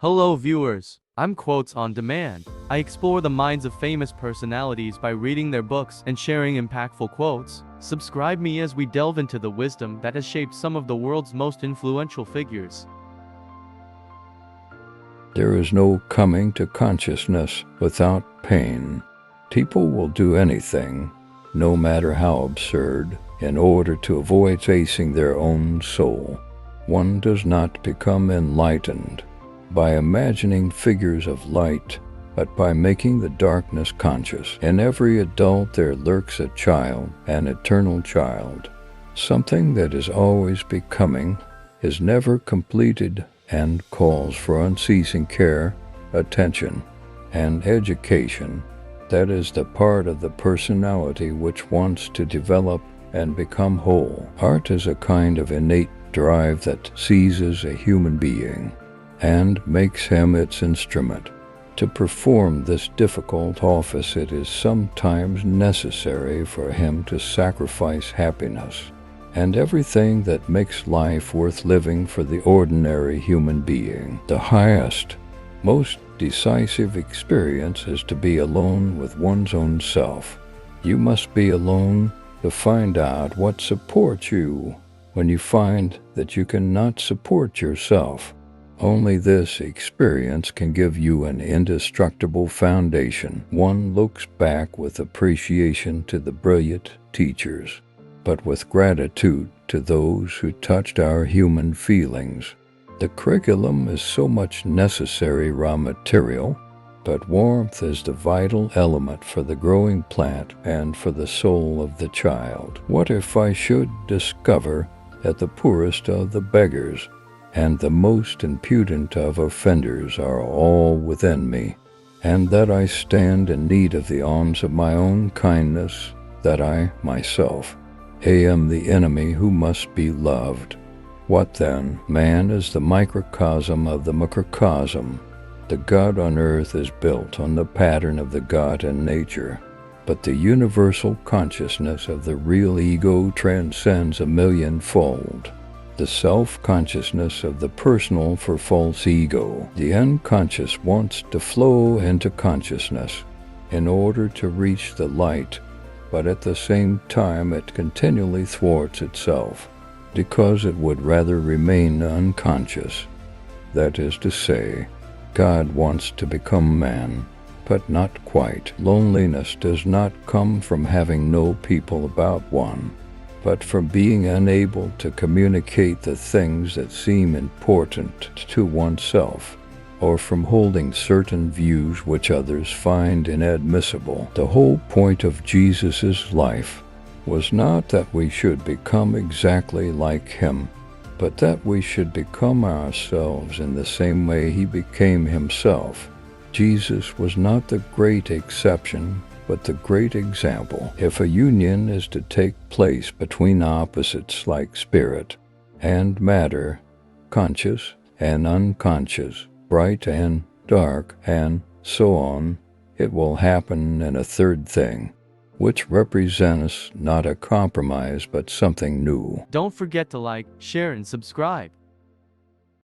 Hello viewers, I'm Quotes on Demand. I explore the minds of famous personalities by reading their books and sharing impactful quotes. Subscribe me as we delve into the wisdom that has shaped some of the world's most influential figures. There is no coming to consciousness without pain. People will do anything, no matter how absurd, in order to avoid facing their own soul. One does not become enlightened by imagining figures of light, but by making the darkness conscious. In every adult there lurks a child, an eternal child, something that is always becoming, is never completed, and calls for unceasing care, attention, and education. That is the part of the personality which wants to develop and become whole. Art is a kind of innate drive that seizes a human being and makes him its instrument. To perform this difficult office, it is sometimes necessary for him to sacrifice happiness and everything that makes life worth living for the ordinary human being. The highest, most decisive experience is to be alone with one's own self. You must be alone to find out what supports you when you find that you cannot support yourself. Only this experience can give you an indestructible foundation. One looks back with appreciation to the brilliant teachers, but with gratitude to those who touched our human feelings. The curriculum is so much necessary raw material, but warmth is the vital element for the growing plant and for the soul of the child. What if I should discover that the poorest of the beggars and the most impudent of offenders are all within me, and that I stand in need of the alms of my own kindness, that I, myself, am the enemy who must be loved? What then? Man is the microcosm of the macrocosm. The God on earth is built on the pattern of the God in nature, but the universal consciousness of the real ego transcends a millionfold the self-consciousness of the personal for false ego. The unconscious wants to flow into consciousness in order to reach the light, but at the same time it continually thwarts itself, because it would rather remain unconscious. That is to say, God wants to become man, but not quite. Loneliness does not come from having no people about one, but from being unable to communicate the things that seem important to oneself, or from holding certain views which others find inadmissible. The whole point of Jesus' life was not that we should become exactly like him, but that we should become ourselves in the same way he became himself. Jesus was not the great exception, but the great example. If a union is to take place between opposites like spirit and matter, conscious and unconscious, bright and dark, and so on, it will happen in a third thing, which represents not a compromise but something new. Don't forget to like, share and subscribe.